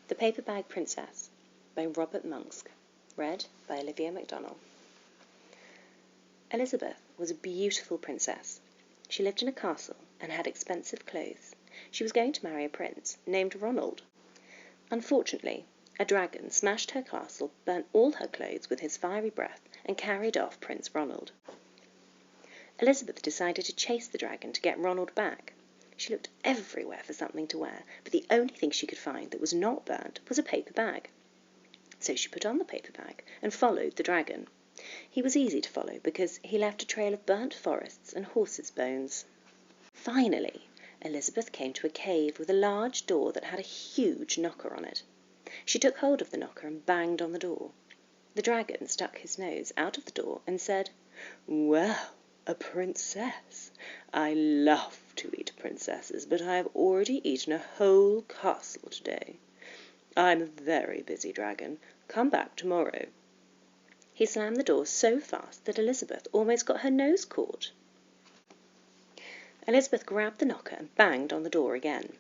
The Paper Bag Princess by Robert Monsk. Read by Olivia MacDonald. Elizabeth was a beautiful princess. She lived in a castle and had expensive clothes. She was going to marry a prince named Ronald. Unfortunately, a dragon smashed her castle, burnt all her clothes with his fiery breath, and carried off Prince Ronald. Elizabeth decided to chase the dragon to get Ronald back. She looked everywhere for something to wear, but the only thing she could find that was not burnt was a paper bag. So she put on the paper bag and followed the dragon. He was easy to follow because he left a trail of burnt forests and horses' bones. Finally, Elizabeth came to a cave with a large door that had a huge knocker on it. She took hold of the knocker and banged on the door. The dragon stuck his nose out of the door and said, "Well, a princess. I love to eat princesses, but I have already eaten a whole castle today. I'm a very busy dragon. Come back tomorrow." He slammed the door so fast that Elizabeth almost got her nose caught. Elizabeth grabbed the knocker and banged on the door again.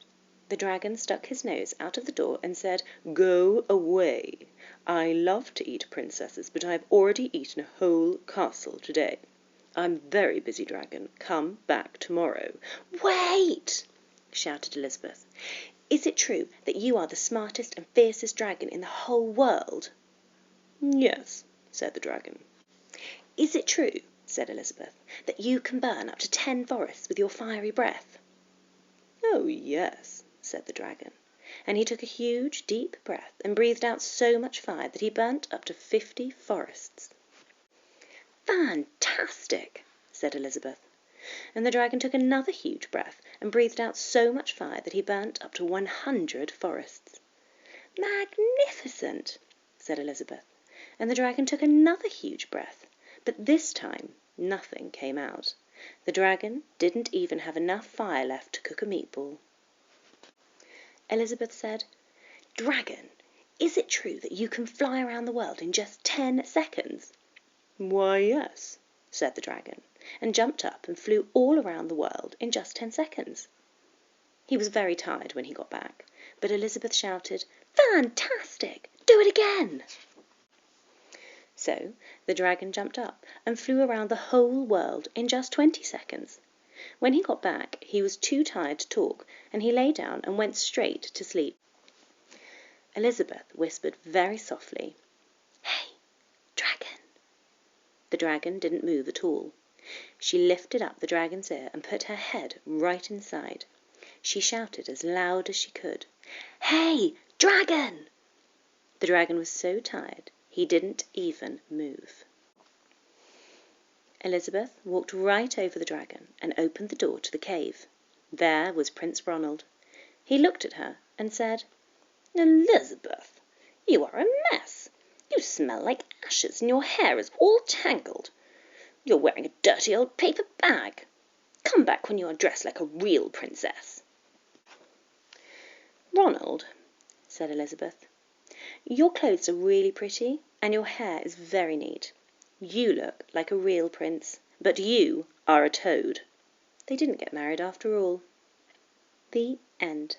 The dragon stuck his nose out of the door and said, "Go away. I love to eat princesses, but I have already eaten a whole castle today. I'm a very busy dragon. Come back tomorrow." "Wait!" shouted Elizabeth. "Is it true that you are the smartest and fiercest dragon in the whole world?" "Yes," said the dragon. "Is it true," said Elizabeth, "that you can burn up to 10 forests with your fiery breath?" "Oh, yes," said the dragon, and he took a huge, deep breath and breathed out so much fire that he burnt up to 50 forests. "Fantastic!" said Elizabeth, and the dragon took another huge breath and breathed out so much fire that he burnt up to 100 forests. "Magnificent!" said Elizabeth, and the dragon took another huge breath, but this time nothing came out. The dragon didn't even have enough fire left to cook a meatball. Elizabeth said, "Dragon, is it true that you can fly around the world in just 10 seconds?" "Why, yes," said the dragon, and jumped up and flew all around the world in just 10 seconds. He was very tired when he got back, but Elizabeth shouted, "Fantastic! Do it again!" So the dragon jumped up and flew around the whole world in just 20 seconds. When he got back, he was too tired to talk, and he lay down and went straight to sleep. Elizabeth whispered very softly, "Hey, dragon." The dragon didn't move at all. She lifted up the dragon's ear and put her head right inside. She shouted as loud as she could, "Hey, dragon!" The dragon was so tired he didn't even move. Elizabeth walked right over the dragon and opened the door to the cave. There was Prince Ronald. He looked at her and said, "Elizabeth, you are a mess. You smell like ashes and your hair is all tangled. You're wearing a dirty old paper bag. Come back when you are dressed like a real princess." "Ronald," said Elizabeth, "your clothes are really pretty and your hair is very neat. You look like a real prince, but you are a toad." They didn't get married after all. The end.